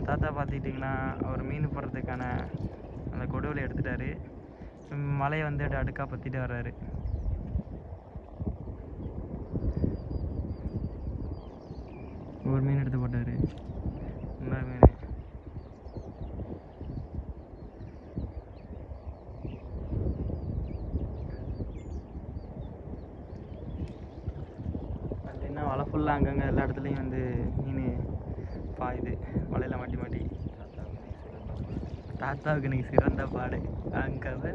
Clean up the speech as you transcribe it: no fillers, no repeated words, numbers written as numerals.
தாத்தா பார்த்துக்கிட்டிங்கன்னா அவர் மீன் போடுறதுக்கான அந்த கொடுவலை எடுத்துட்டாரு. மலையை வந்து அடுக்கா பற்றிட்டு வர்றாரு. ஒரு மீன் எடுத்து போட்டார். இன்னொரு மீன். பார்த்தீங்கன்னா வலை ஃபுல்லாக அங்கங்கே எல்லா இடத்துலையும் வந்து மீன் பாயுது வலையில் மாட்டி மாட்டி. தாத்தாவுக்கு இன்னைக்கு சிறந்த பாடு அங்கே